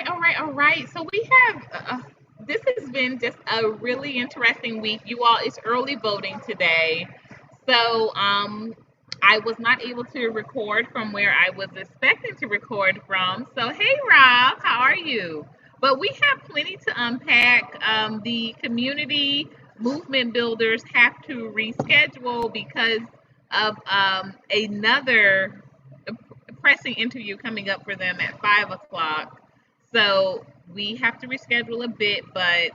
all right. So we have this has been just a really interesting week. You all, it's early voting today, so I was not able to record from where I was expecting to record from. So hey, Rob, how are you? But we have plenty to unpack. The community movement builders have to reschedule because of another pressing interview coming up for them at 5 o'clock. So we have to reschedule a bit, but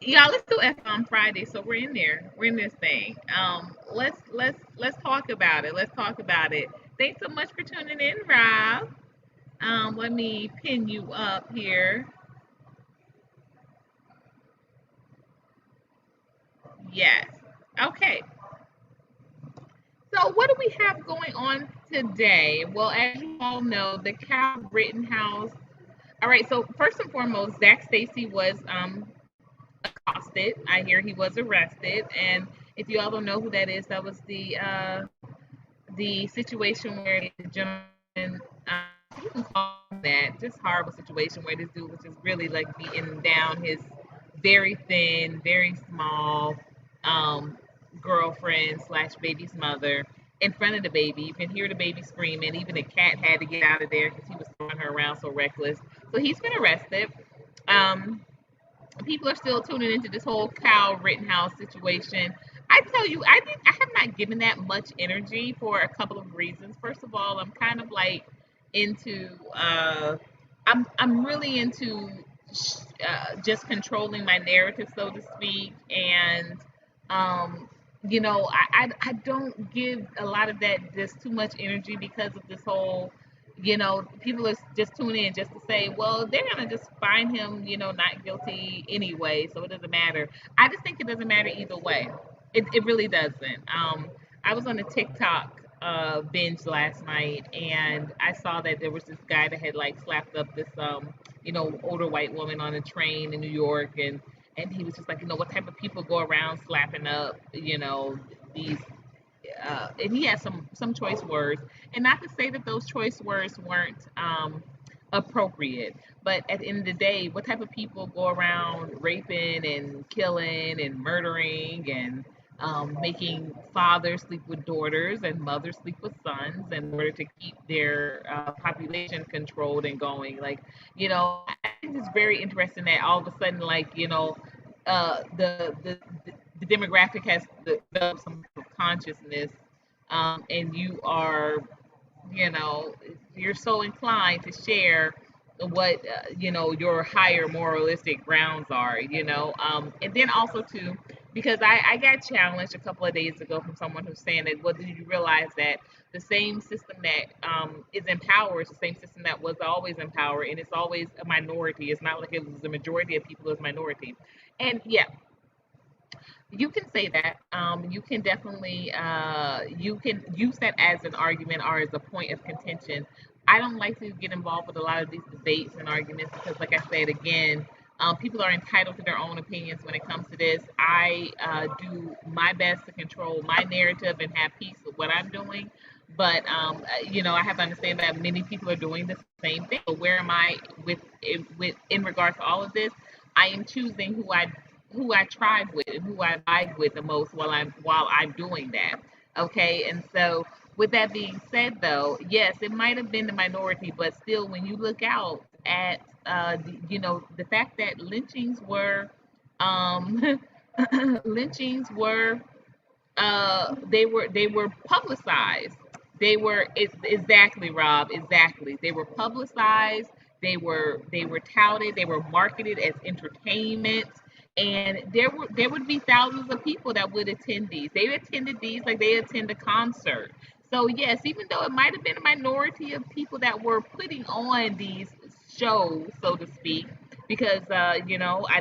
yeah, let's do F on Friday. So we're in there. We're in this thing. Let's talk about it. Let's talk about it. Thanks so much for tuning in, Rob. Let me pin you up here. Yes. Okay. So what do we have going on today? Well, as you all know, the Cal Rittenhouse. All right. So first and foremost, Zach Stacy was accosted. I hear he was arrested, and if you all don't know who that is, that was the situation where the gentleman, you can call that just horrible situation where this dude was just really like beating down his very thin, very small um, girlfriend slash baby's mother in front of the baby. You can hear the baby screaming. Even the cat had to get out of there because he was throwing her around so reckless. So he's been arrested. Um, People are still tuning into this whole Kyle Rittenhouse situation. I tell you, I have not given that much energy for a couple of reasons. First of all, I'm kind of like into I'm really into just controlling my narrative, so to speak, and um, I don't give a lot of that just too much energy because of this whole, people are just tuning in just to say, well, they're gonna just find him, not guilty anyway, so it doesn't matter. I just think it doesn't matter either way. It really doesn't. I was on a TikTok binge last night, and I saw that there was this guy that had like slapped up this older white woman on a train in New York, and he was just like, what type of people go around slapping up, these and he had some choice words, and not to say that those choice words weren't appropriate, but at the end of the day, what type of people go around raping and killing and murdering and making fathers sleep with daughters and mothers sleep with sons in order to keep their population controlled and going? Like, I think it's very interesting that all of a sudden, like, the demographic has developed some sort of consciousness, and you know, you're so inclined to share what your higher moralistic grounds are, and then also too, because I got challenged a couple of days ago from someone who's saying that, well, did you realize that the same system that is in power is the same system that was always in power, and it's always a minority. It's not like it was the majority of people, it's minority. And yeah, you can say that. You can definitely you can use that as an argument or as a point of contention. I don't like to get involved with a lot of these debates and arguments because, like I said again, people are entitled to their own opinions when it comes to this. I do my best to control my narrative and have peace with what I'm doing. But I have to understand that many people are doing the same thing. So where am I with in regards to all of this? I am choosing who I tribe with and who I vibe with the most while I'm doing that. Okay, and so with that being said, though, yes, it might have been the minority, but still, when you look out at the fact that um, lynchings were they were publicized. Exactly, Rob, exactly. They were publicized. They were touted. They were marketed as entertainment, and there would be thousands of people that would attend these. They attended these like they attend a concert. So yes, even though it might have been a minority of people that were putting on these shows, so to speak, because I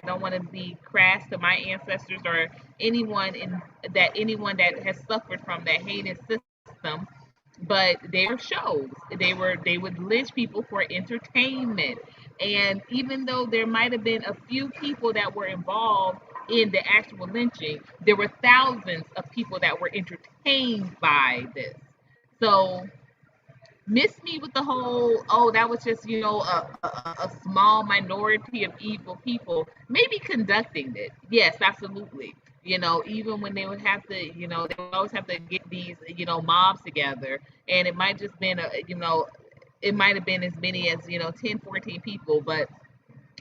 don't want to be crass to my ancestors or anyone that has suffered from that heinous system, but they were shows. They would lynch people for entertainment. And even though there might have been a few people that were involved in the actual lynching, there were thousands of people that were entertained by this. So miss me with the whole, oh, that was just, a small minority of evil people. Maybe conducting it. Yes, absolutely. Even when they would have to, they would always have to get these, mobs together. And it might just been it might have been as many as, 10, 14 people, but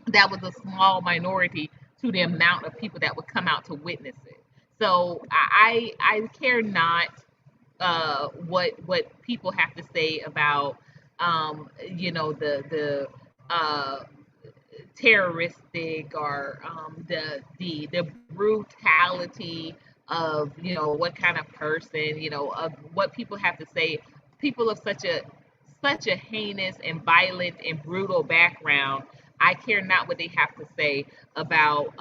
that was a small minority to the amount of people that would come out to witness it. So I care not what people have to say about the terroristic or the brutality of what kind of person, of what people have to say. People of such a heinous and violent and brutal background. I care not what they have to say about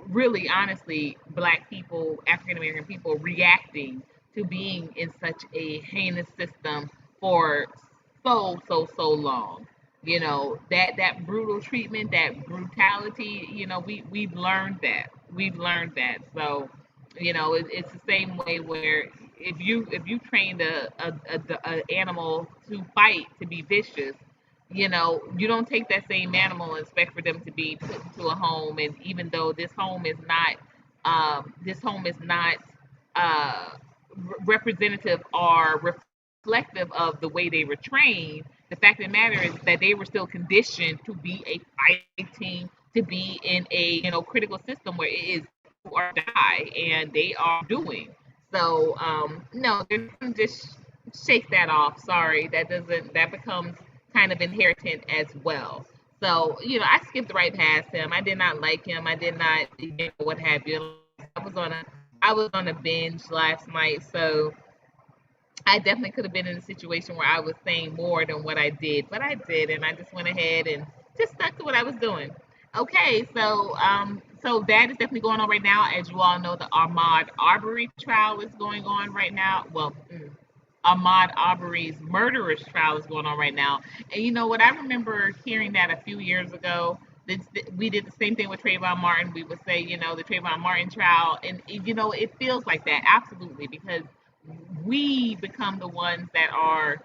really honestly black people, African American people reacting to being in such a heinous system for so long. That brutal treatment, that brutality, we've learned that. We've learned that. So, it's the same way where if you trained a animal to fight, to be vicious, you don't take that same animal and expect for them to be put into a home. And even though this home is not uh, representative or reflective of the way they were trained, the fact of the matter is that they were still conditioned to be a fighting, to be in a critical system where it is do or die, and they are doing. So no, they're gonna just shake that off. Sorry, that becomes kind of inheritant as well. So, I skipped right past him. I did not like him. I did not, what have you. I was on a I was on a binge last night, so I definitely could have been in a situation where I was saying more than what I did, but I did, and I just went ahead and just stuck to what I was doing. Okay, so that is definitely going on right now. As you all know, the Ahmaud Arbery trial is going on right now. Well, Ahmaud Arbery's murderous trial is going on right now. And you know what? I remember hearing that a few years ago. We did the same thing with Trayvon Martin. We would say, the Trayvon Martin trial, and it feels like that absolutely because we become the ones that are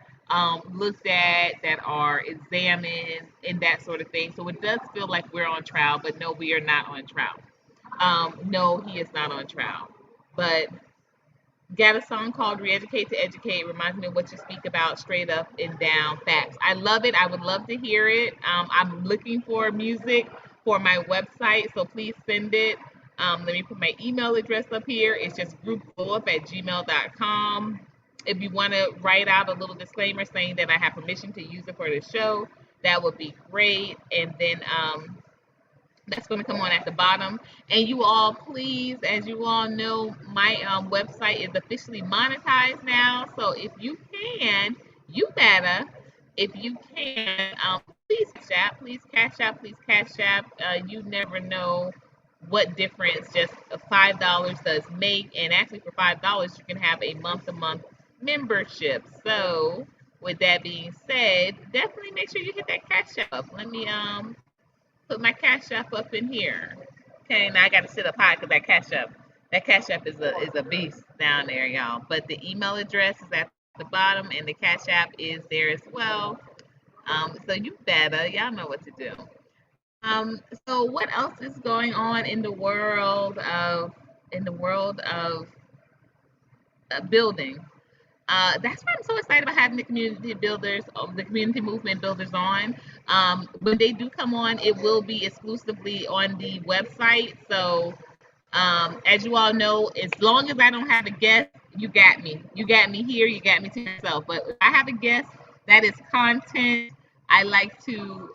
looked at, that are examined, and that sort of thing. So it does feel like we're on trial, but no, we are not on trial. No, he is not on trial. But got a song called Re-Educate to Educate. Reminds me of what you speak about, straight up and down facts. I love it. I would love to hear it. I'm looking for music for my website, so please send it. Let me put my email address up here. It's just groupblowup@gmail.com. If you want to write out a little disclaimer saying that I have permission to use it for the show, that would be great. And then that's going to come on at the bottom. And you all, please, as you all know, my website is officially monetized now. So if you can, you better. If you can, please cash app, please cash app, please cash app. You never know what difference just $5 does make. And actually, for $5, you can have a month-to-month membership. So with that being said, definitely make sure you hit that cash app. Let me put my cash app up in here. Okay, now I got to sit up high because that cash app is a beast down there, y'all. But the email address is at the bottom, and the cash app is there as well. So you better, y'all know what to do. So what else is going on in the world of building? That's why I'm so excited about having the community builders, the community movement builders on. When they do come on, it will be exclusively on the website. So, as you all know, as long as I don't have a guest, you got me. You got me here. You got me to yourself. But if I have a guest, that is content. I like to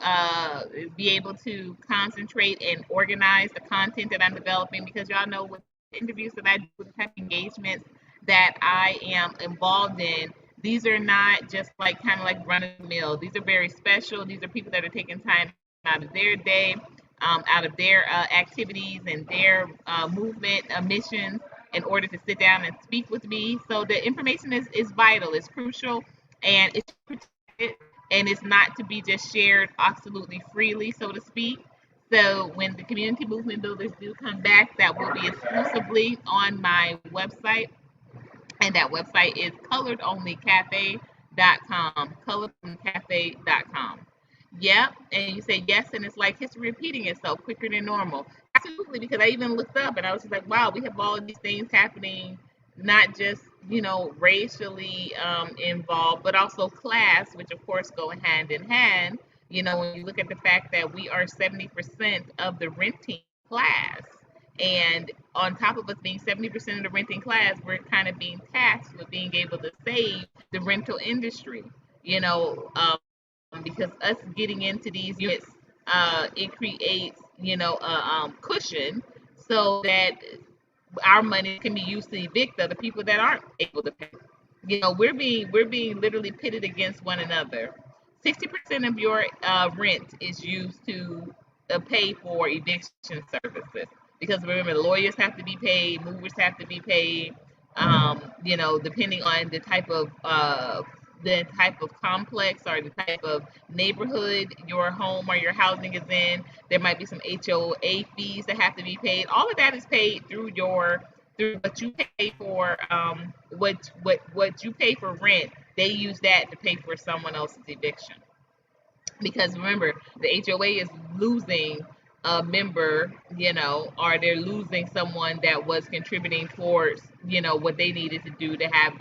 be able to concentrate and organize the content that I'm developing because y'all know with the interviews that I do, with the type of engagements that I am involved in, these are not just like kind of like run of the mill. These are very special. These are people that are taking time out of their day, out of their activities and their movement missions in order to sit down and speak with me. So the information is vital, it's crucial, and it's protected, and it's not to be just shared absolutely freely, so to speak. So when the community movement builders do come back, that will be exclusively on my website, and that website is Colored Only Cafe. colorfulcafe.com. Yep, and you say yes, and it's like history repeating itself quicker than normal. Absolutely, because I even looked up and I was just like, wow, we have all of these things happening, not just racially involved, but also class, which of course go hand in hand. When you look at the fact that we are 70% of the renting class, and on top of us being 70% of the renting class, we're kind of being tasked with being able to save the rental industry. You know, because us getting into these units, it creates a cushion so that our money can be used to evict other people that aren't able to pay. We're being literally pitted against one another. 60% of your rent is used to pay for eviction services, because remember, lawyers have to be paid, movers have to be paid. Depending on the type of complex or the type of neighborhood your home or your housing is in, there might be some HOA fees that have to be paid. All of that is paid through what you pay for, what you pay for rent. They use that to pay for someone else's eviction, because remember, the HOA is losing a member, or they're losing someone that was contributing towards, what they needed to do to have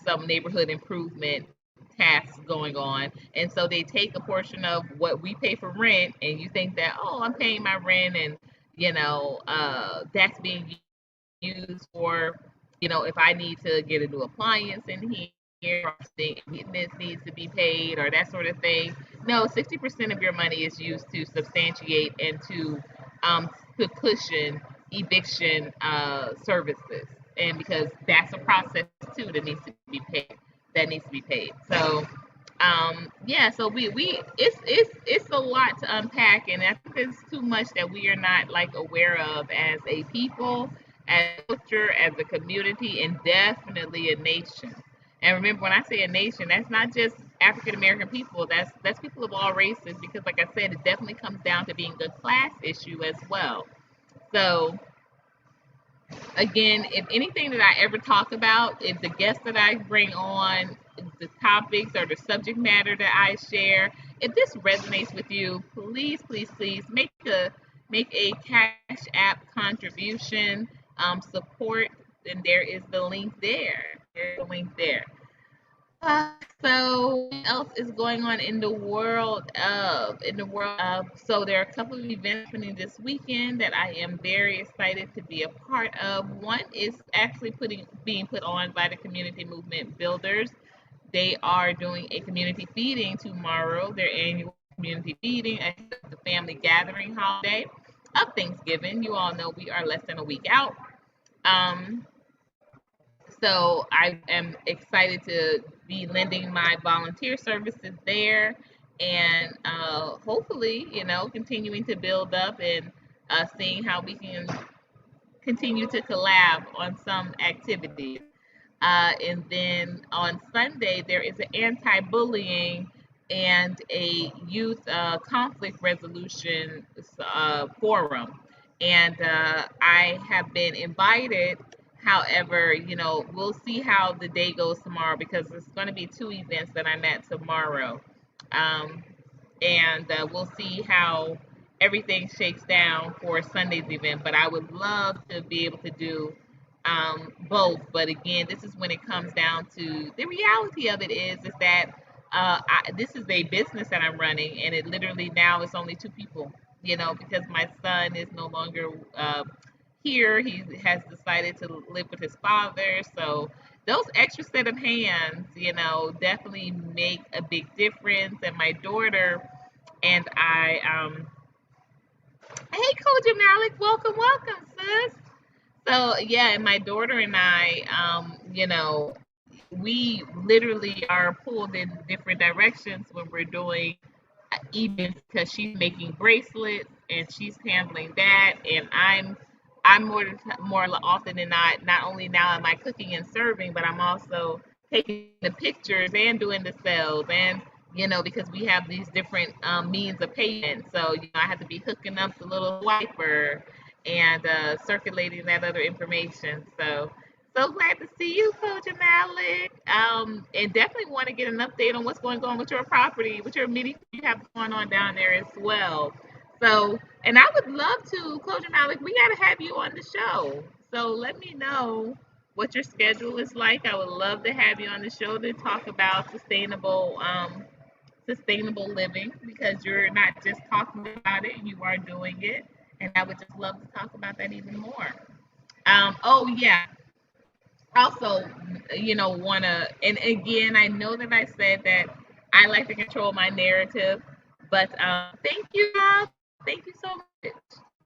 some neighborhood improvement tasks going on. And so they take a portion of what we pay for rent, and you think that, oh, I'm paying my rent, and that's being used for, if I need to get a new appliance in here, or this needs to be paid, or that sort of thing. No, 60% of your money is used to substantiate and to cushion eviction services, and because that's a process too that needs to be paid. That needs to be paid. So yeah, so we it's a lot to unpack, and I think there's too much that we are not like aware of as a people, as a culture, as a community, and definitely a nation. And remember, when I say a nation, that's not just African American people. That's people of all races, because like I said, it definitely comes down to being a class issue as well. So again, if anything that I ever talk about, if the guests that I bring on, the topics or the subject matter that I share, if this resonates with you, please, please, please make a Cash App contribution, support, and there is the link there. There's the link there. Uh, so what else is going on in the world of so there are a couple of events happening this weekend that I am very excited to be a part of. One is actually being put on by the community movement builders. They are doing a community feeding tomorrow, their annual community feeding ahead of the family gathering holiday of Thanksgiving. You all know we are less than a week out. Um, so I am excited to be lending my volunteer services there, and hopefully, continuing to build up, and seeing how we can continue to collab on some activities. And then on Sunday, there is an anti bullying and a youth conflict resolution forum. And I have been invited. However, we'll see how the day goes tomorrow, because there's going to be two events that I'm at tomorrow. Um, and we'll see how everything shakes down for Sunday's event. But I would love to be able to do both. But again, this is when it comes down to the reality of it is that this is a business that I'm running, and it literally now is only two people. Because my son is no longer here. He has decided to live with his father. So those extra set of hands, definitely make a big difference. And my daughter and I, hey, Coach Malik, welcome, welcome, sis. So yeah, and my daughter and I, we literally are pulled in different directions when we're doing events, because she's making bracelets and she's handling that, and I'm more often than not only now am I cooking and serving, but I'm also taking the pictures and doing the sales, and because we have these different means of payment. So I have to be hooking up the little wiper and circulating that other information. So So glad to see you, Coach Malik. And definitely want to get an update on what's going on with your property, with your meeting you have going on down there as well. So, and I would love to, Coach Malik, we got to have you on the show. So let me know what your schedule is like. I would love to have you on the show to talk about sustainable living because you're not just talking about it, you are doing it. And I would just love to talk about that even more. Oh yeah, also, wanna, and again, I know that I said that I like to control my narrative, but thank you, Rob. Thank you so much.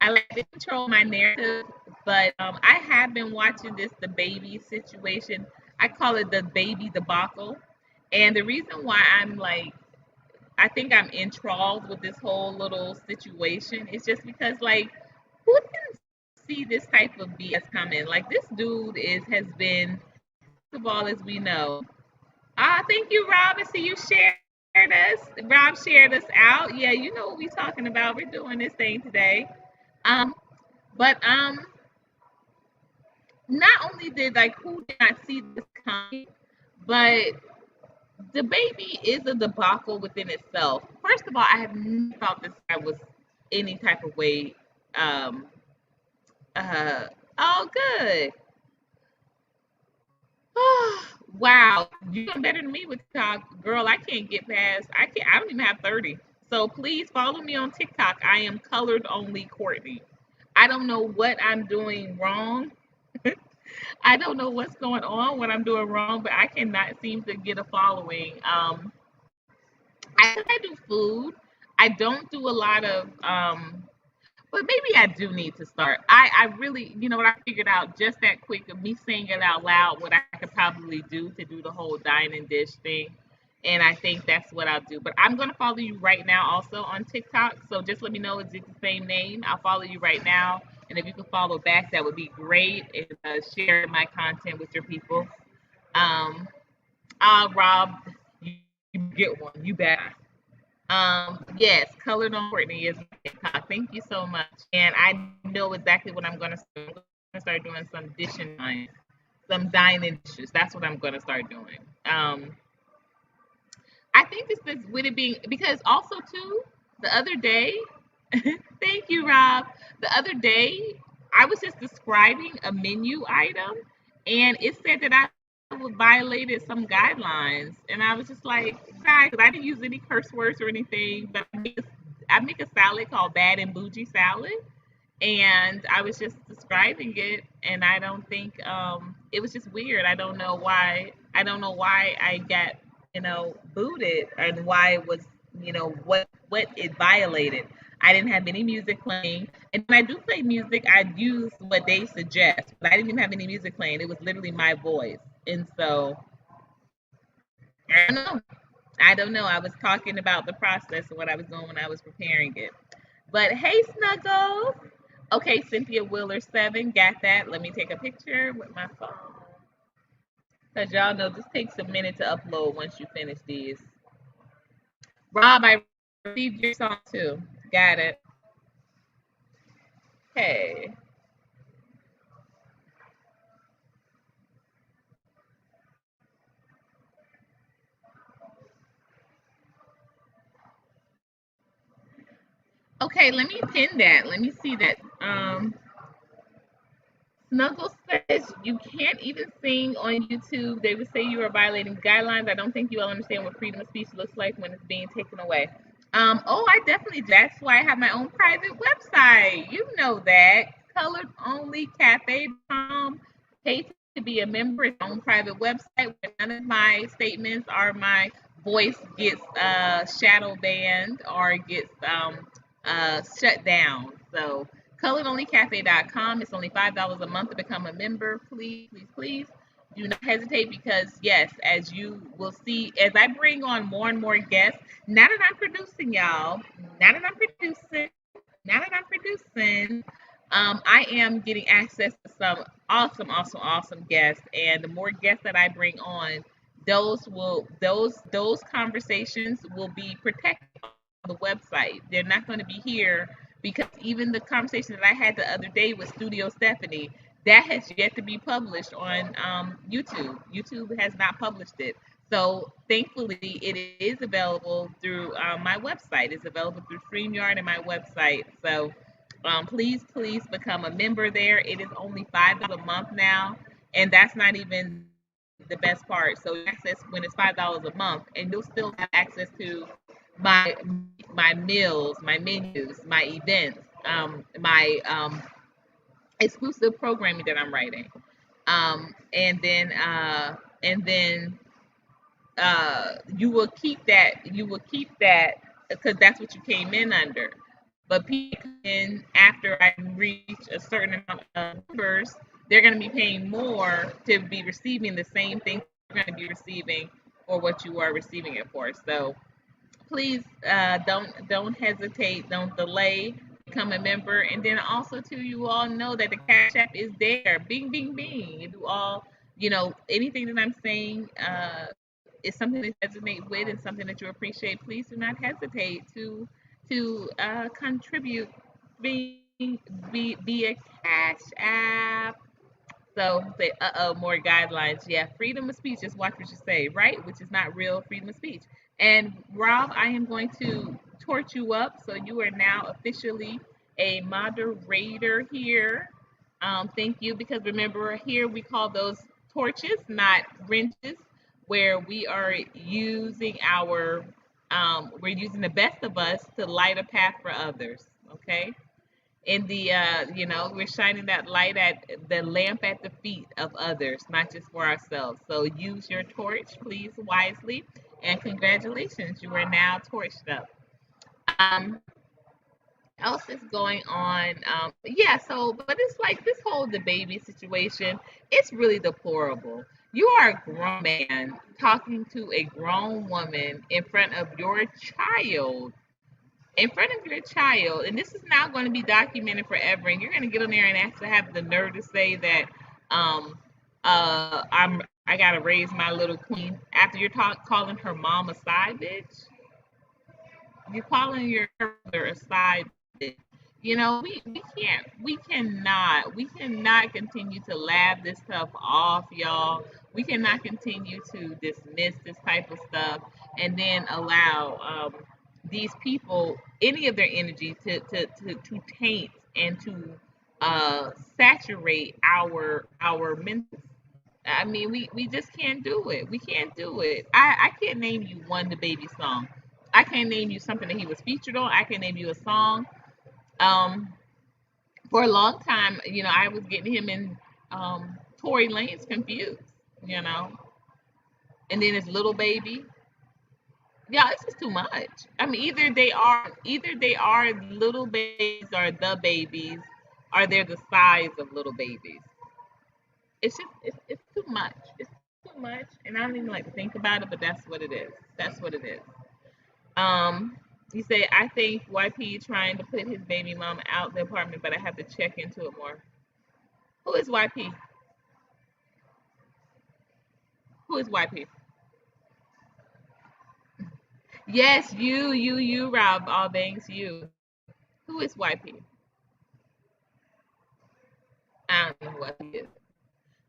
I like to control my narrative, but I have been watching the baby situation. I call it the baby debacle, and the reason why I'm like, I think I'm enthralled with this whole little situation is just because like, who didn't see this type of BS coming? Like this dude has been of all, as we know. Thank you, Rob. I see you shared us. Rob shared us out. Yeah, you know what we're talking about. We're doing this thing today. Um, but not only did like who did not see this coming, but the baby is a debacle within itself. First of all, I have never thought this guy was any type of way. Um, uh, oh, good. Wow, you doing better than me with TikTok, girl. I can't get past. I can't. I don't even have 30. So please follow me on TikTok. I am colored only Courtney. I don't know what I'm doing wrong. I don't know what's going on, what I'm doing wrong, but I cannot seem to get a following. I do food. I don't do a lot of but maybe I do need to start. I really, you know what I figured out just that quick of me saying it out loud, what I could probably do to do the whole dine and dish thing. And I think that's what I'll do. But I'm going to follow you right now also on TikTok. So just let me know it's the same name. I'll follow you right now. And if you could follow back, that would be great. And share my content with your people. Um, Rob, you get one. You better. Yes, Colored on Courtney is my TikTok. Thank you so much. And I know exactly what I'm gonna start. I'm gonna start doing some dishing lines, some dining dishes. That's what I'm gonna start doing. I think this is with it being because also too, the other day, thank you, Rob. The other day, I was just describing a menu item, and it said that I would violated some guidelines, and I was just like, guys, I didn't use any curse words or anything, but I make a salad called Bad and Bougie salad, and I was just describing it, and I don't think it was just weird. I don't know why. I don't know why I got booted and why it was what it violated. I didn't have any music playing, and when I do play music, I use what they suggest. But I didn't even have any music playing. It was literally my voice, and so I don't know. I don't know. I was talking about the process of what I was doing when I was preparing it. But hey, Snuggles. Okay, Cynthia Wheeler 7, got that. Let me take a picture with my phone. Because y'all know this takes a minute to upload once you finish these. Rob, I received your song too. Got it. Hey. Okay, let me pin that. Let me see that. Snuggles says you can't even sing on YouTube. They would say you are violating guidelines. I don't think you all understand what freedom of speech looks like when it's being taken away. Oh, I definitely. That's why I have my own private website. You know that. Coloredonlycafe.com. Pay to be a member. It's my own private website where none of my statements or my voice gets shadow banned or gets shut down. So coloredonlycafe.com. It's only $5 a month to become a member. Please, please, please do not hesitate because yes, as you will see, as I bring on more and more guests, now that I'm producing, y'all, now that I'm producing, now that I'm producing, I am getting access to some awesome, awesome, awesome guests. And the more guests that I bring on, those conversations will be protected on the website. They're not going to be here because even the conversation that I had the other day with Studio Stephanie, that has yet to be published on YouTube. YouTube has not published it. So thankfully, it is available through my website. It's available through StreamYard and my website. So please become a member there. It is only $5 a month now, and that's not even the best part. So access when it's $5 a month, and you'll still have access to my my meals, my menus, my events, my exclusive programming that I'm writing. And then you will keep that. You will keep that because that's what you came in under. But people come in after I reach a certain amount of members, they're going to be paying more to be receiving the same thing you're going to be receiving for what you are receiving it for. So please don't hesitate, don't delay, become a member, and then also too, you all know that the Cash App is there. Bing, bing, bing. You all, anything that I'm saying is something that you resonate with and something that you appreciate. Please do not hesitate to contribute being via Cash App. So say, more guidelines. Yeah, freedom of speech. Just watch what you say, right? Which is not real freedom of speech. And Rob, I am going to torch you up. So you are now officially a moderator here. Thank you, because remember, here we call those torches, not wrenches, where we're using the best of us to light a path for others. Okay, in the we're shining that light at the lamp at the feet of others, not just for ourselves. So use your torch, please, wisely, and congratulations, you are now torched up. um else is going on? Yeah, so but it's like this whole the baby situation, it's really deplorable. You are a grown man talking to a grown woman in front of your child, and this is now going to be documented forever. And you're going to get on there and actually have the nerve to say that, I gotta raise my little queen after you're calling her mom a side bitch. You're calling your mother a side bitch. We cannot continue to laugh this stuff off, y'all. We cannot continue to dismiss this type of stuff and then allow these people any of their energy to taint and to saturate our mental. I mean, we just can't do it. We can't do it. I can't name you one the baby song. I can't name you something that he was featured on. I can name you a song. Um, for a long time, I was getting him and Tory Lanez confused. You know, and then his little baby. Yeah, it's just too much. I mean, either they are little babies or the babies, or they're the size of little babies. It's too much. It's too much, and I don't even like to think about it, but that's what it is. That's what it is. Um, you say I think YP trying to put his baby mama out the apartment, but I have to check into it more. Who is YP? Who is YP? Yes, you, Rob. All bangs, you. Who is YP? I don't know what he is.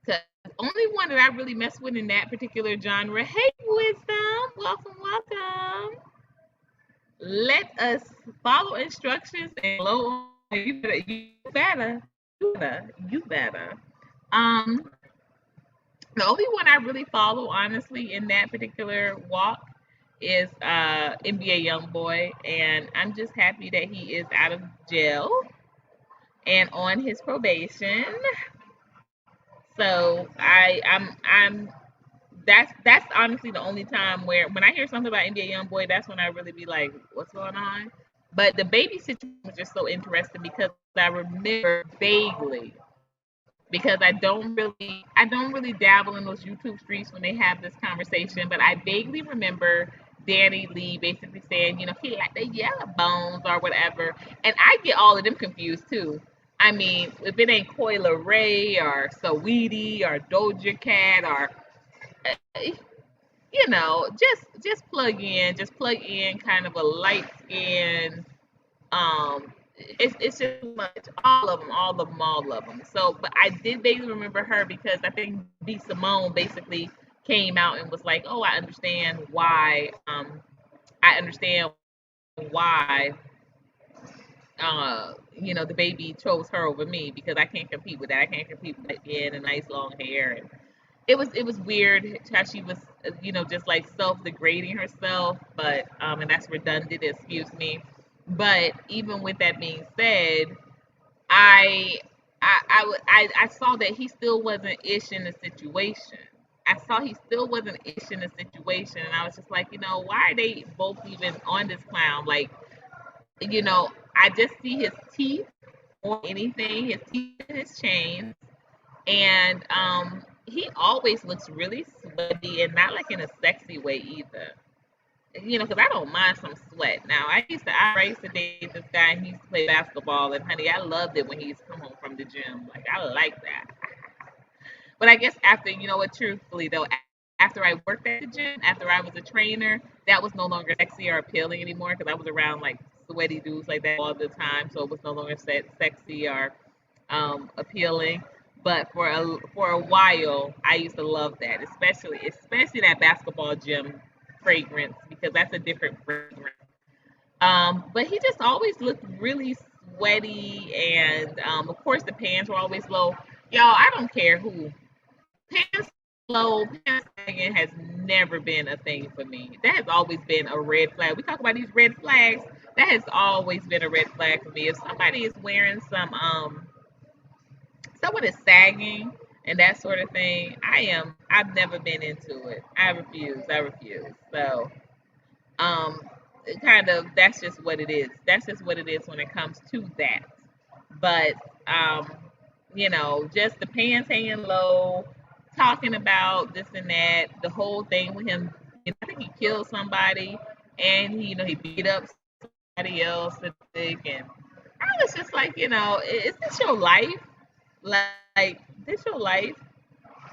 Cause the only one that I really mess with in that particular genre. Hey, wisdom, welcome, welcome. Let us follow instructions and blow on. You better. Um, the only one I really follow, honestly, in that particular walk is NBA YoungBoy, and I'm just happy that he is out of jail and on his probation. So I'm that's honestly the only time where when I hear something about NBA YoungBoy, that's when I really be like, what's going on? But the baby situation was just so interesting because I remember vaguely, because I don't really dabble in those YouTube streets when they have this conversation, but I vaguely remember Danny Lee basically saying, he like the yellow bones or whatever. And I get all of them confused too. I mean, if it ain't Coil Ray or Saweetie or Doja Cat or just plug in kind of a light skin, um it's just too much. All of them, all of them, all of them. So, but I did vaguely remember her because I think B Simone basically came out and was like, "Oh, I understand why. I understand why. The baby chose her over me because I can't compete with that. I can't compete with that being a nice long hair." And it was weird how she was, just like self-degrading herself, but and that's redundant. Excuse me. But even with that being said, I I saw that he still wasn't ish in the situation. I saw he still wasn't ish in the situation, and I was just like, why are they both even on this clown? Like, I just see his teeth or anything, his teeth and his chains, and he always looks really sweaty and not like in a sexy way either. Because I don't mind some sweat. Now, I used to date this guy and he used to play basketball, and honey, I loved it when he used to come home from the gym. Like, I like that. But I guess after, truthfully though, after I worked at the gym, after I was a trainer, that was no longer sexy or appealing anymore because I was around like sweaty dudes like that all the time. So it was no longer sexy or appealing. But for a while, I used to love that, especially that basketball gym fragrance because that's a different fragrance. But he just always looked really sweaty, and of course the pants were always low. Y'all, I don't care who pants low, pants sagging has never been a thing for me. That has always been a red flag. We talk about these red flags. That has always been a red flag for me. If somebody is wearing someone is sagging and that sort of thing, I've never been into it. I refuse. I refuse. So, um, kind of that's just what it is. That's just what it is when it comes to that. But um, just the pants hanging low, talking about this and that, the whole thing with him. I think he killed somebody, and he beat up somebody else, and I was just like, is this your life? Like, this your life?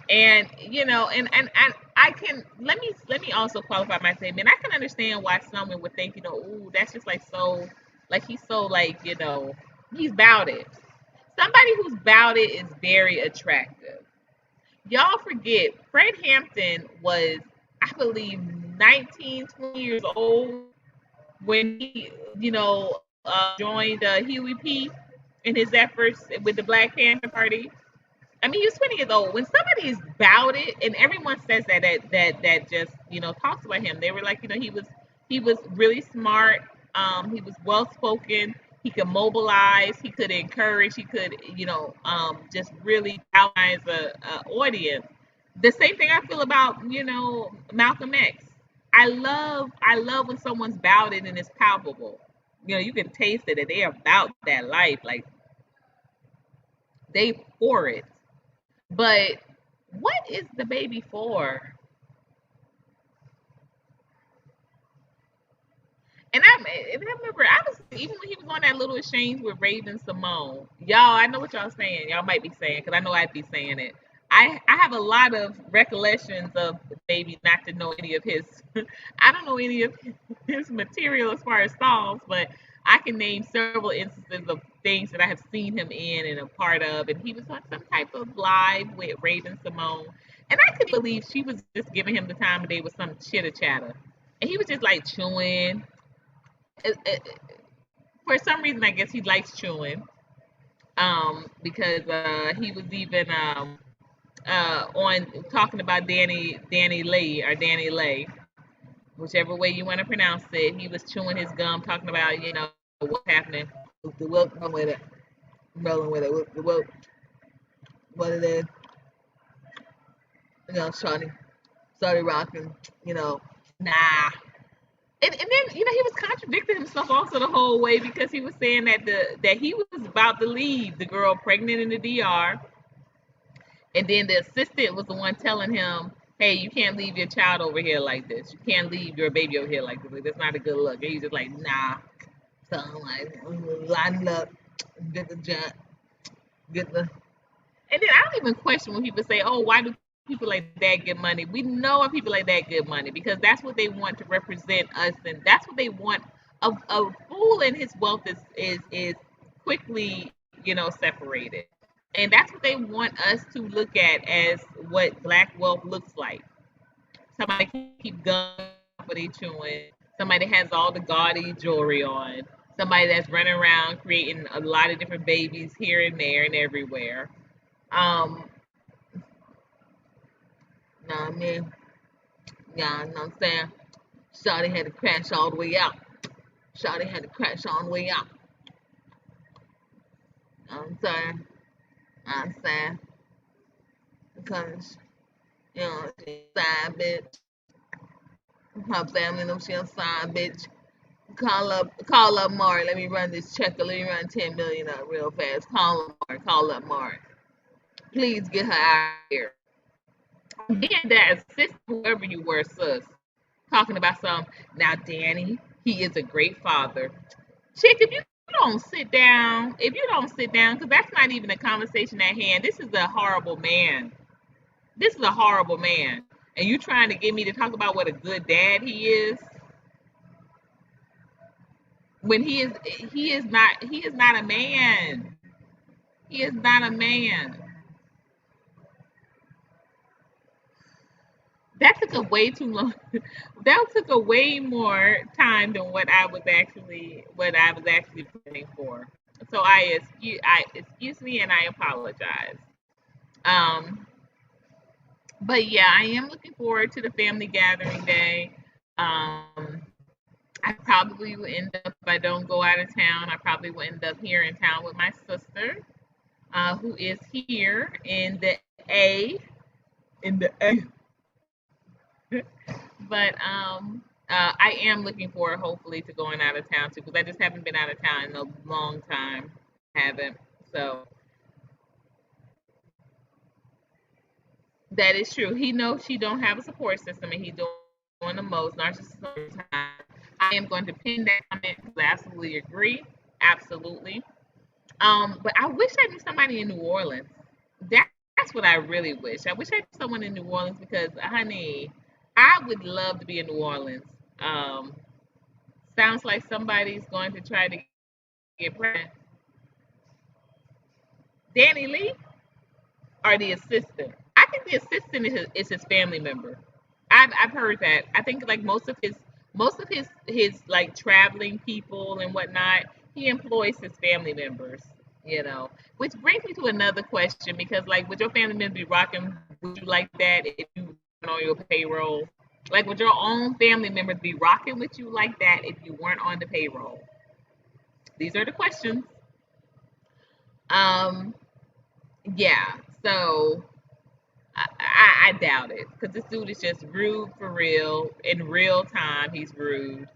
And and I can let me also qualify my statement. I can understand why someone would think, ooh, that's just like so, like he's so like, he's about it. Somebody who's about it is very attractive. Y'all forget, Fred Hampton was, I believe, 19, 20 years old when he, joined Huey P in his efforts with the Black Panther Party. I mean, he was 20 years old. When somebody is about it, and everyone says that just talks about him. They were like, he was really smart. He was well spoken. He could mobilize. He could encourage. He could just really galvanize a audience. The same thing I feel about Malcolm X. I love when someone's about it and it's palpable. You can taste it that they're about that life. Like they for it. But what is the baby for? And I remember I was even when he was on that little exchange with Raven Simone. Y'all, I know what y'all saying. Y'all might be saying because I know I'd be saying it. I have a lot of recollections of Baby, not to know any of his. I don't know any of his material as far as songs, but I can name several instances of things that I have seen him in and a part of. And he was on some type of live with Raven Simone, and I could believe she was just giving him the time of day with some chitter chatter, and he was just like chewing. For some reason, I guess he likes chewing. Because he was even on talking about Danny Lee or Danny Lay, whichever way you want to pronounce it. He was chewing his gum, talking about what's happening. The welcome with it, rolling with it. What it is, Shawty rocking, nah. And then he was contradicting himself also the whole way because he was saying that he was about to leave the girl pregnant in the DR, and then the assistant was the one telling him, "Hey, you can't leave your child over here like this. You can't leave your baby over here like this. Like, that's not a good look." And he's just like, "Nah." So I'm like, line up, get the junk, get the. And then I don't even question when people say, "Oh, why do people like that get money?" We know why people like that get money because that's what they want to represent us, and that's what they want. A fool and his wealth is quickly, separated. And that's what they want us to look at as what black wealth looks like. Somebody can keep guns what they chewing. Somebody has all the gaudy jewelry on. Somebody that's running around creating a lot of different babies here and there and everywhere. Um, I mean, yeah, you know what I'm saying? Shawty had to crash all the way out. Shawty had to crash all the way out. You know what I'm saying? I'm saying because she's a side bitch. Her family knows she a side bitch. Call up Mari. Let me run this check. Let me run 10 million up real fast. Call up Mari. Please get her out of here. Being that assistant, whoever you were, sus, talking about some. Now, Danny, he is a great father. Chick, if you don't sit down, because that's not even a conversation at hand. This is a horrible man. This is a horrible man. And you trying to get me to talk about what a good dad he is when he is not a man. He is not a man. That took a way too long. That took a way more time than what I was actually planning for. So I excuse me and I apologize. Um, but yeah, I am looking forward to the family gathering day. Um, I probably will end up if I don't go out of town. I probably will end up here in town with my sister, who is here in the A in the A. But I am looking forward, hopefully, to going out of town too, because I just haven't been out of town in a long time. Haven't. So that is true. He knows she don't have a support system, and he's doing the most narcissistic of the time. I am going to pin that comment because I absolutely agree. Absolutely. But I wish I knew somebody in New Orleans. That's what I really wish. I wish I knew someone in New Orleans because, honey, I would love to be in New Orleans. Um, Sounds like somebody's going to try to get pregnant. Danny Lee or the assistant? I think the assistant is his family member. I've heard that. I think like most of his like traveling people and whatnot, he employs his family members. Which brings me to another question because like would your family member be rocking? Would you like that if you weren't on your payroll? Like would your own family members be rocking with you like that if you weren't on the payroll? These are the questions. Um, yeah. So I doubt it because this dude is just rude for real. In real time, he's rude,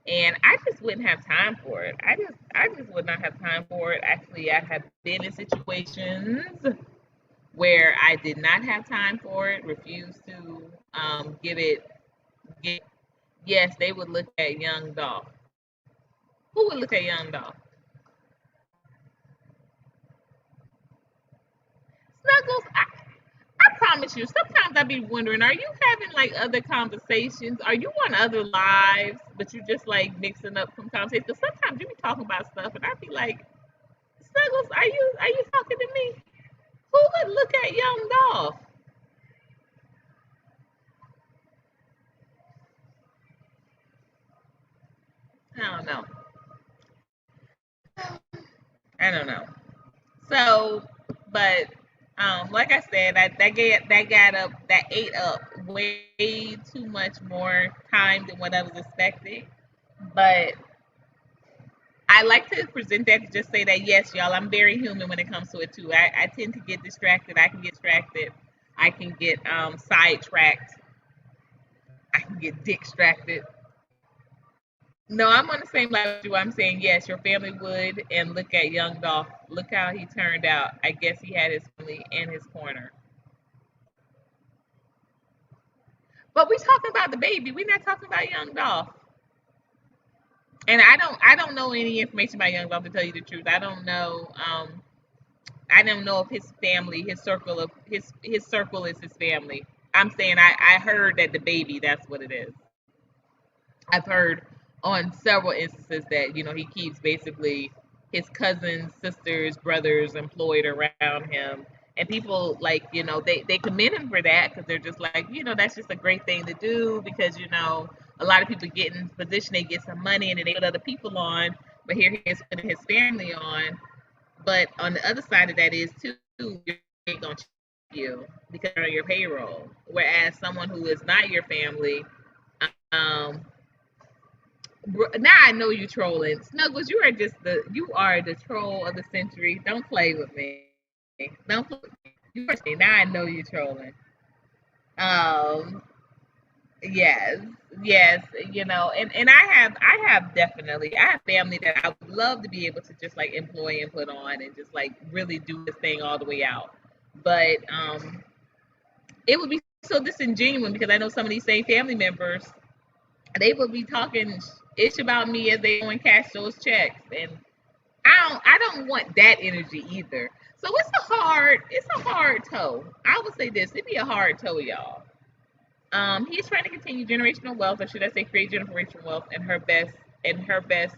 and I just wouldn't have time for it. I just would not have time for it. Actually, I have been in situations where I did not have time for it, refused to give it. Give, yes, they would look at young Dolph. Who would look at young Dolph? Snuggles. I promise you, sometimes I be wondering, are you having like other conversations? Are you on other lives, but you just like mixing up some conversations? Because sometimes you be talking about stuff, and I be like, Snuggles, are you talking to me? Who would look at young Dolph? I don't know. I don't know. So, but like I said, that ate up way too much more time than what I was expecting. But I like to present that to just say that yes, y'all, I'm very human when it comes to it too. I tend to get distracted. I can get distracted. I can get sidetracked. I can get distracted. No, I'm on the same level as you. I'm saying yes, your family would, and look at young Dolph. Look how he turned out. I guess he had his family in his corner. But we talking about the baby. We're not talking about young Dolph. And I don't know any information about young Dolph to tell you the truth. I don't know if his family, his circle is his family. I'm saying I heard that the baby, that's what it is. I've heard on several instances that he keeps basically. his cousins, sisters, brothers employed around him. And people like, they commend him for that because they're just like, that's just a great thing to do because, a lot of people get in position, they get some money and then they put other people on, but here he is putting his family on. But on the other side of that is too, you're going to you because they're on your payroll. Whereas someone who is not your family, um, now I know you trolling. Snuggles, you are the troll of the century. Don't play with me. Don't play with me. Now I know you trolling. Um, yes, yes, and I have family that I would love to be able to just like employ and put on and just like really do this thing all the way out. But it would be so disingenuous because I know some of these same family members, they would be talking ish about me as they go and cash those checks, and I don't want that energy either. So it's a hard toe. I would say this, it'd be a hard toe, y'all. He's trying to continue generational wealth, or should I say create generational wealth, and her best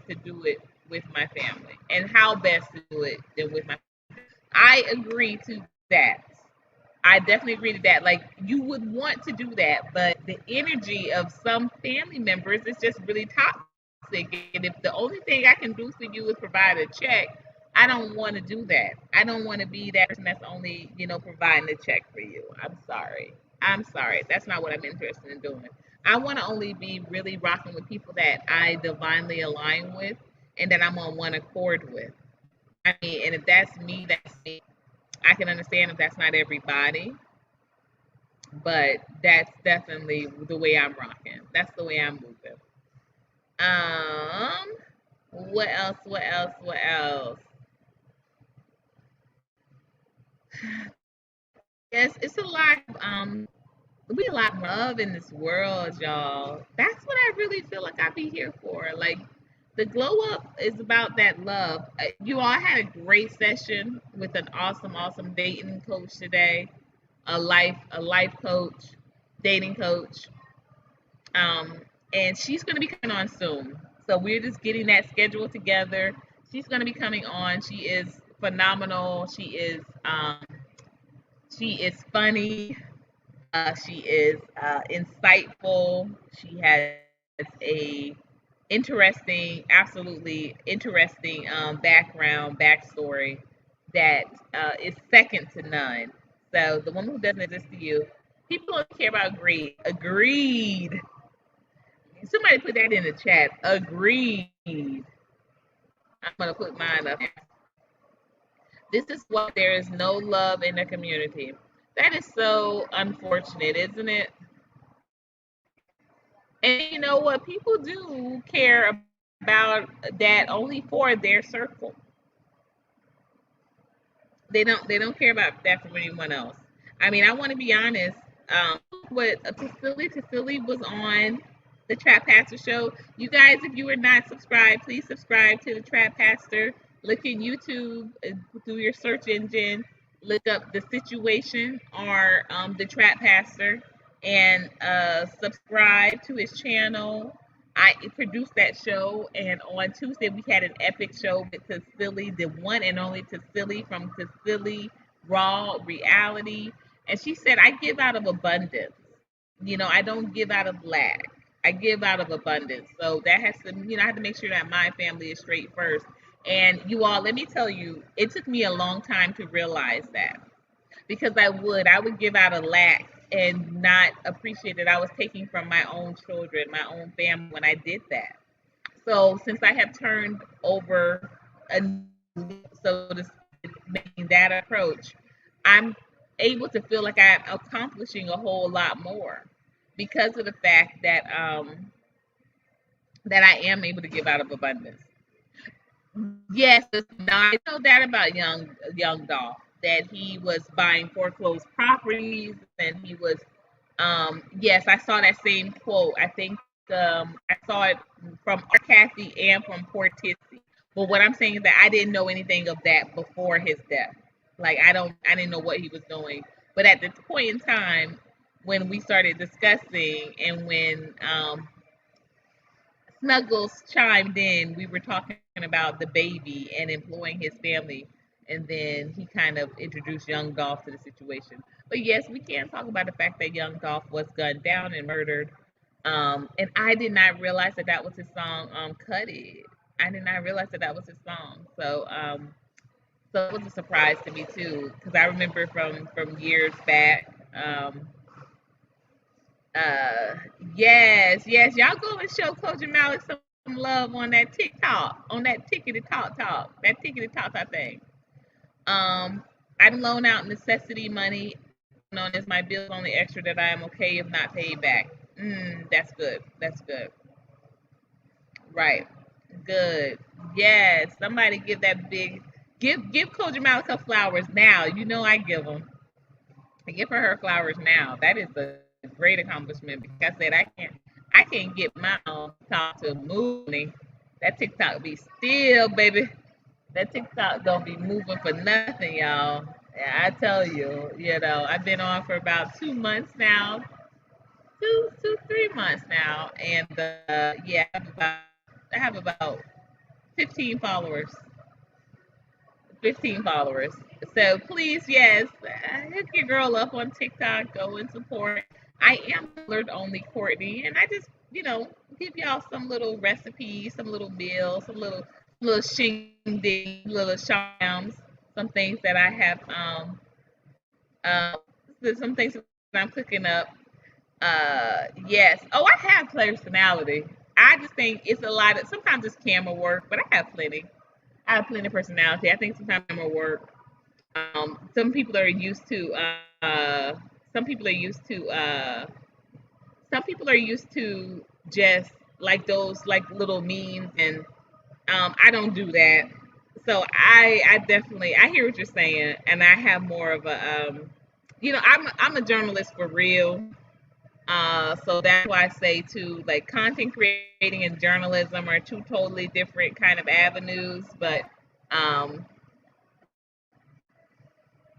to do it with my family. And how best to do it than with my I agree to that. I definitely agree to that. Like you would want to do that, but the energy of some family members is just really toxic. And if the only thing I can do for you is provide a check, I don't want to do that. I don't want to be that person that's only, providing a check for you. I'm sorry. I'm sorry. That's not what I'm interested in doing. I want to only be really rocking with people that I divinely align with and that I'm on one accord with. I mean, and if that's me, that's me. I can understand if that's not everybody, but that's definitely the way I'm rocking. That's the way I'm moving. Um, what else? What else? What else? Yes, it's a lot. We a lot of love in this world, y'all. That's what I really feel like I be here for. Like the glow up is about that love. You all had a great session with an awesome, awesome dating coach today. A life coach, dating coach. Um, and she's going to be coming on soon. So we're just getting that schedule together. She's going to be coming on. She is phenomenal. She is funny. She is insightful. She has a interesting, absolutely interesting backstory that is second to none. So the woman who doesn't exist to you, people don't care about greed. Agreed. Somebody put that in the chat. Agreed. I'm gonna put mine up. This is why there is no love in the community. That is so unfortunate, isn't it? And you know what? People do care about that only for their circle. They don't care about that from anyone else. I mean, I want to be honest. What Tassili was on the Trap Pastor show. You guys, if you are not subscribed, please subscribe to the Trap Pastor. Look in YouTube through your search engine. Look up the situation or the Trap Pastor and subscribe to his channel. I produced that show, and on Tuesday we had an epic show with Tassili, the one and only Tassili from Tassili Raw Reality. And she said, I give out of abundance. I don't give out of lack. I give out of abundance. So that has to, I have to make sure that my family is straight first. And you all, let me tell you, it took me a long time to realize that because I would give out of lack and not appreciate that I was taking from my own children, my own family when I did that. So since I have turned over a so to speak, making that approach, I'm able to feel like I'm accomplishing a whole lot more because of the fact that I am able to give out of abundance. Yes, now I know that about young Dolph, that he was buying foreclosed properties and he was yes, I saw that same quote. I think I saw it from our Kathy and from poor Titsy. But what I'm saying is that I didn't know anything of that before his death. Like I didn't know what he was doing. But at the point in time when we started discussing and when Snuggles chimed in. We were talking about the baby and employing his family, and then he kind of introduced young Dolph to the situation. But yes, we can talk about the fact that young Dolph was gunned down and murdered. And I did not realize that that was his song, "Cut It." I did not realize that that was his song. So it was a surprise to me too, because I remember from years back. Uh, yes, yes, y'all go and show Coach Malik some love on that TikTok, on that tickety talk thing. Um, I loan out necessity money, known as my bills only extra that I am okay if not paid back. That's good. That's good. Right. Good. Yes. Somebody give Coach Malika flowers now. You know I give them. I give her flowers now. That is a great accomplishment because I said I can't get my own TikTok to move me. That TikTok be still, baby. That TikTok don't be moving for nothing, y'all. Yeah, I tell you, I've been on for about 2 months now, 3 months now, and yeah, I have about 15 followers. 15 followers. So please, yes, hook your girl up on TikTok. Go and support. I am alert only Courtney, and I just, give y'all some little recipes, some little meals, some little shindig, little shams, some things that I have, um, some things that I'm cooking up. Yes. Oh, I have personality. I just think it's a lot of, sometimes it's camera work, but I have plenty. I have plenty of personality. I think sometimes camera work. Some people are used to. Some people are used to. Some people are used to just like those like little memes, and I don't do that. So I definitely I hear what you're saying, and I have more of a I'm a journalist for real. So that's why I say too, like content creating and journalism are two totally different kind of avenues, but um,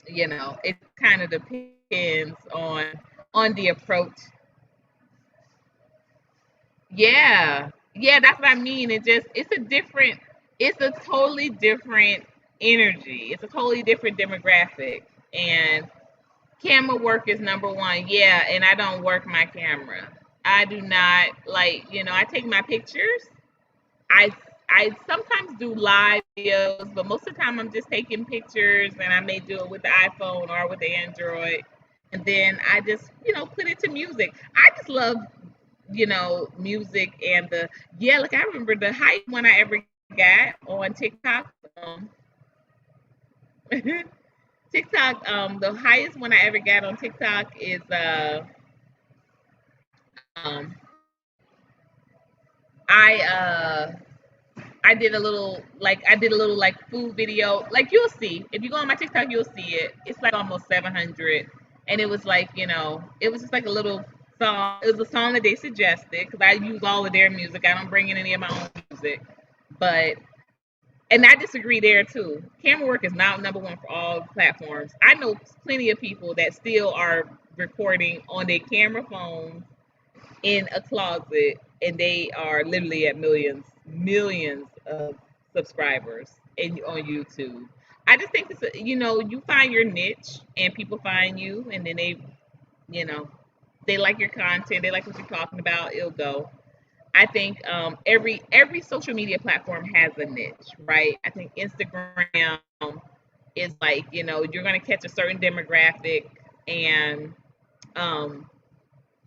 it kind of depends on the approach. Yeah, yeah, that's what I mean. It's a totally different energy. It's a totally different demographic, and camera work is number one. Yeah, and I don't work my camera. I do not like, I take my pictures. I I sometimes do live videos, but most of the time I'm just taking pictures, and I may do it with the iPhone or with the Android. And then I just, put it to music. I just love, music and like I remember the hype one I ever got on TikTok. TikTok, the highest one I ever got on TikTok is um I I did a little like food video. Like you'll see. If you go on my TikTok, you'll see it. It's like almost 700. And it was like, it was just like a little song. It was a song that they suggested because I use all of their music. I don't bring in any of my own music. But and I disagree there too. Camera work is not number one for all platforms. I know plenty of people that still are recording on their camera phones in a closet, and they are literally at millions of subscribers on YouTube. I just think you find your niche and people find you, and then you know they like your content, they like what you're talking about, it'll go. I think every social media platform has a niche, right? I think Instagram is like, you're going to catch a certain demographic, and um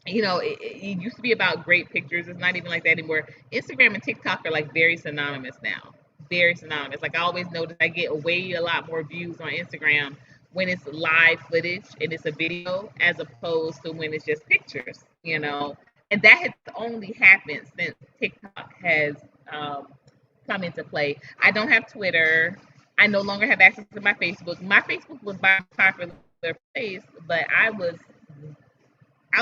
it used to be about great pictures. It's not even like that anymore. Instagram and TikTok are like very synonymous now. Very synonymous. Like I always notice I get way a lot more views on Instagram when it's live footage and it's a video as opposed to when it's just pictures. And that has only happened since TikTok has um, come into play. I don't have Twitter. I no longer have access to my Facebook. My Facebook was my popular place, but I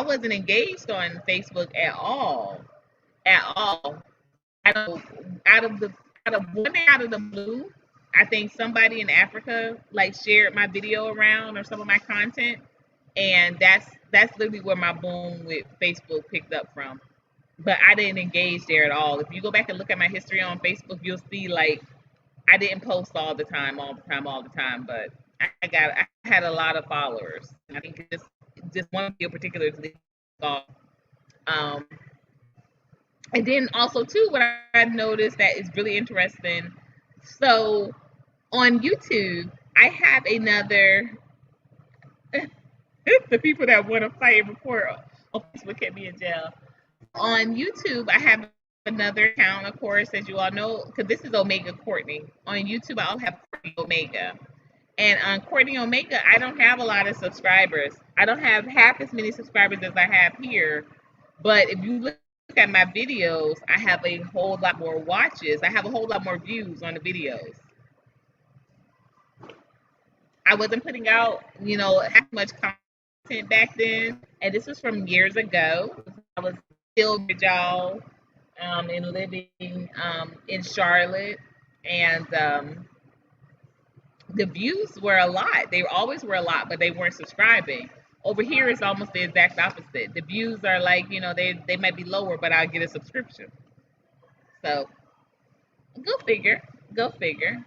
wasn't engaged on Facebook at all, at all. Out of out of the out of one day out of the blue, I think somebody in Africa like shared my video around or some of my content, and that's literally where my boom with Facebook picked up from. but I didn't engage there at all. If you go back and look at my history on Facebook, you'll see like I didn't post all the time, but I had a lot of followers. I think just one video particularly. Um, and then also too, what I noticed that is really interesting. So on YouTube, I have another. The people that want to fight and report on Facebook get me in jail. On YouTube, I have another account, of course, as you all know, because this is Omega Courtney. On YouTube, I'll have Courtney Omega. And on Courtney Omega, I don't have a lot of subscribers. I don't have half as many subscribers as I have here. But if you look at my videos, I have a whole lot more watches. I have a whole lot more views on the videos. I wasn't putting out, as much content back then. And this was from years ago. I was still with y'all and living in Charlotte. And the views were a lot. They always were a lot, but they weren't subscribing. Over here, it's almost the exact opposite. The views are like, they might be lower, but I'll get a subscription. So go figure. Go figure.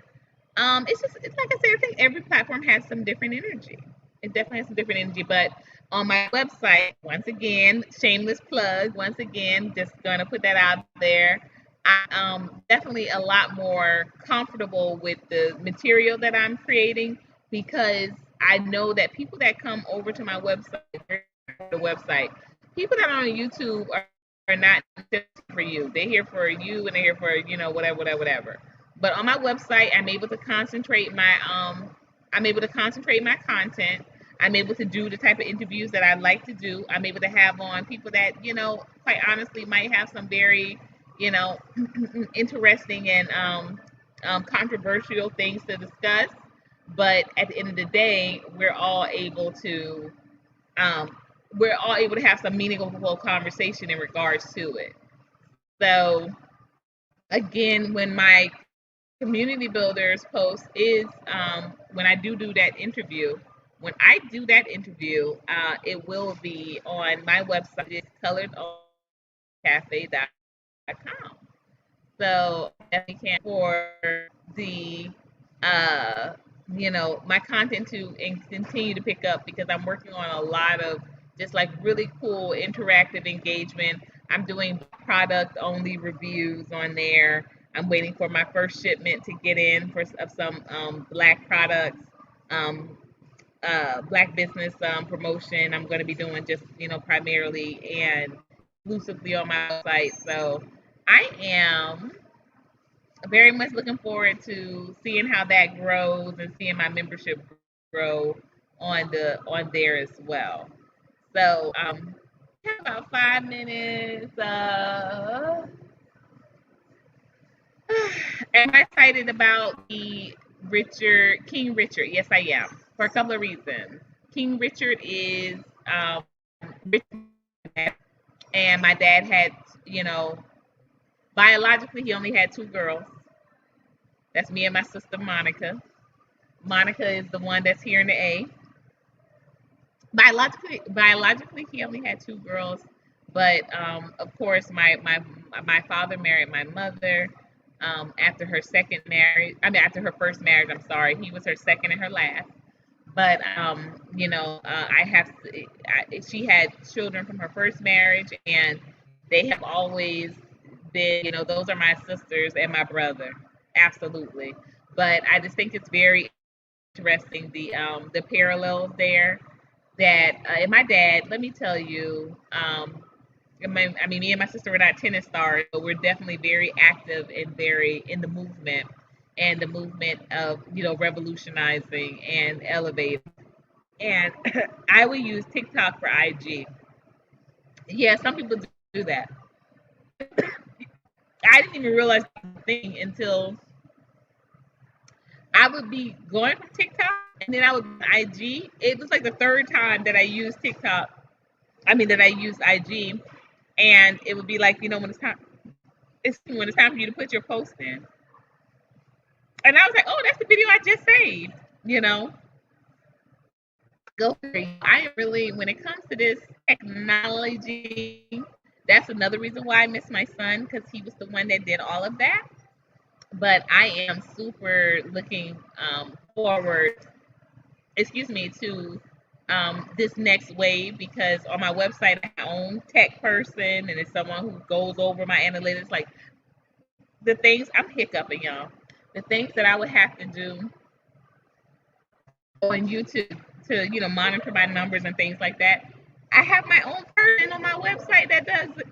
It's like I said, I think every platform has some different energy. It definitely has some different energy. But on my website, once again, shameless plug, once again, just gonna put that out there. I'm definitely a lot more comfortable with the material that I'm creating because I know that people that come over to my website, people that are on YouTube are not for you. They're here for you and they're here for, whatever. But on my website, I'm able to concentrate my content. I'm able to do the type of interviews that I like to do. I'm able to have on people that, quite honestly might have some very, you know, interesting and controversial things to discuss. But at the end of the day, um, we're all able to have some meaningful conversation in regards to it. So again, when my community builders post is when I do that interview. When I do that interview, it will be on my website. It's coloredcafe.com. So definitely can for the uh, my content to and continue to pick up because I'm working on a lot of just like really cool interactive engagement. I'm doing product only reviews on there. I'm waiting for my first shipment to get in of some black products, um, black business promotion. I'm going to be doing just primarily and exclusively on my website. So I am very much looking forward to seeing how that grows and seeing my membership grow on there as well. So we have about 5 minutes. Am I excited about the King Richard? Yes, I am for a couple of reasons. King Richard is rich, and my dad had, biologically he only had two girls. That's me and my sister Monica. Monica is the one that's here in the A. Biologically, he only had two girls, but of course, my father married my mother after her second marriage. I mean, after her first marriage. I'm sorry, he was her second and her last. But she had children from her first marriage, and they have always been, those are my sisters and my brother, absolutely. But I just think it's very interesting the parallels there that and my dad, let me tell you, me and my sister were not tennis stars, but we're definitely very active and very in the movement and the movement of revolutionizing and elevating. And I would use TikTok for IG. Yeah, some people do that. I didn't even realize the thing until I would be going from TikTok and then I would be on IG. It was like the third time that I used TikTok. I mean that I used IG, and it would be like when it's time for you to put your post in, and I was like, oh, that's the video I just saved. Go for it. I am really when it comes to this technology. That's another reason why I miss my son, because he was the one that did all of that. But I am super looking forward, excuse me, to this next wave, because on my website I have my own tech person, and it's someone who goes over my analytics, like the things I'm hiccuping, y'all. The things that I would have to do on YouTube to, monitor my numbers and things like that. I have my own person on my website that does it.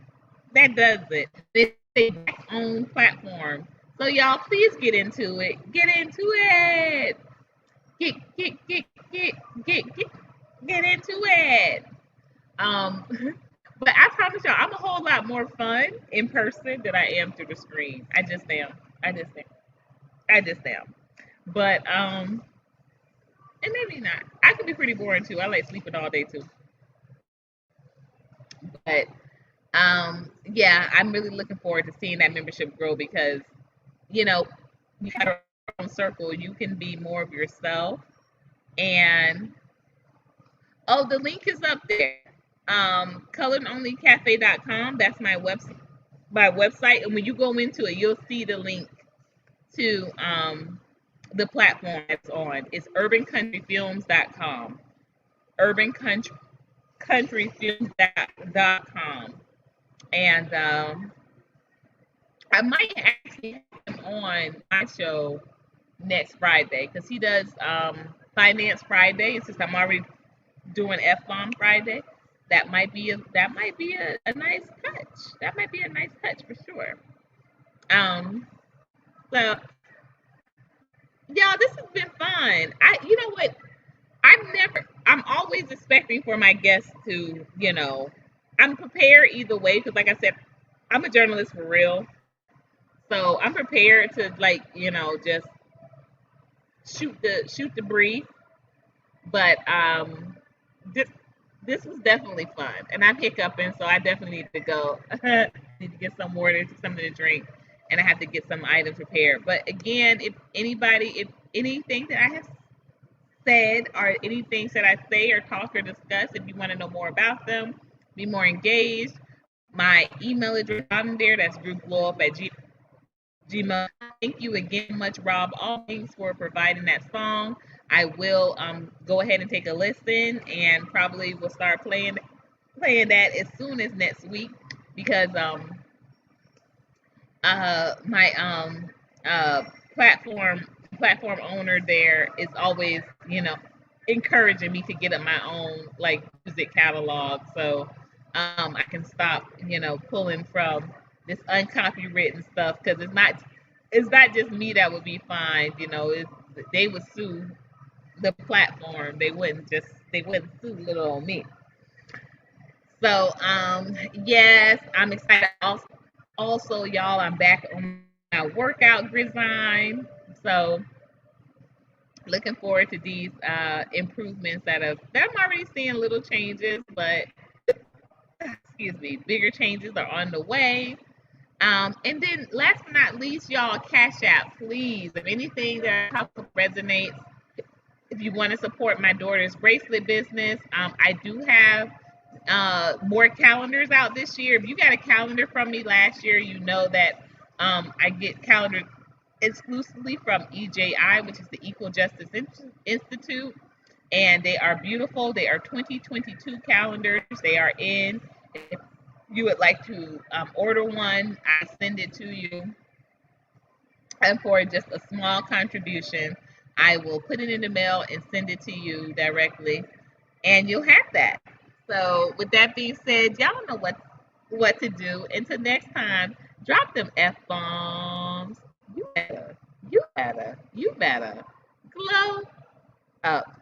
That does it. It's a black owned platform. So y'all, please get into it. Get into it. Get get get get get get get into it. Um, but I promise y'all, I'm a whole lot more fun in person than I am through the screen. I just am. I just am. I just am. But and maybe not. I can be pretty boring too. I like sleeping all day too. But yeah, I'm really looking forward to seeing that membership grow, because you know you have your own circle. You can be more of yourself. And oh, the link is up there. Coloredonlycafe.com. That's my website. My website, and when you go into it, you'll see the link to the platform it's on. It's urbancountryfilms.com. Urbancountryfilms.com. And I might actually have him on my show next Friday, because he does Finance Friday. And since I'm already doing F Bomb Friday, that might be a nice touch. That might be a nice touch for sure. Um, so yeah, this has been fun. You know what? I'm always expecting for my guests to, I'm prepared either way, because like I said, I'm a journalist for real. So I'm prepared to, like, just shoot the brief. But this this was definitely fun, and I'm hiccuping, so I definitely need to go. Need to get some water, something to drink, and I have to get some items prepared. But again, if anything that I have said, or anything that I say or talk or discuss, if you want to know more about them, be more engaged, my email address on there. That's groupblowup@gmail. Thank you again much, Rob Allings, for providing that song. I will go ahead and take a listen, and probably will start playing that as soon as next week, because my uh platform platform owner there is always, encouraging me to get up my own, like, music catalog, so I can stop, pulling from this uncopywritten stuff, because it's not just me that would be fined. They would sue the platform. They wouldn't sue little old me. So yes, I'm excited. Also, y'all, I'm back on my workout gridiron. So looking forward to these improvements that I'm already seeing, little changes, but excuse me, bigger changes are on the way. And then last but not least, y'all, Cash App, please. If anything that I talk about resonates, if you want to support my daughter's bracelet business, I do have more calendars out this year. If you got a calendar from me last year, you know that I get calendars exclusively from EJI, which is the Equal Justice Institute, and they are beautiful. They are 2022 calendars. They are in. If you would like to order one, I send it to you, and for just a small contribution, I will put it in the mail and send it to you directly, and you'll have that. So, with that being said, y'all know what to do. Until next time, drop them F bombs. You better glow up.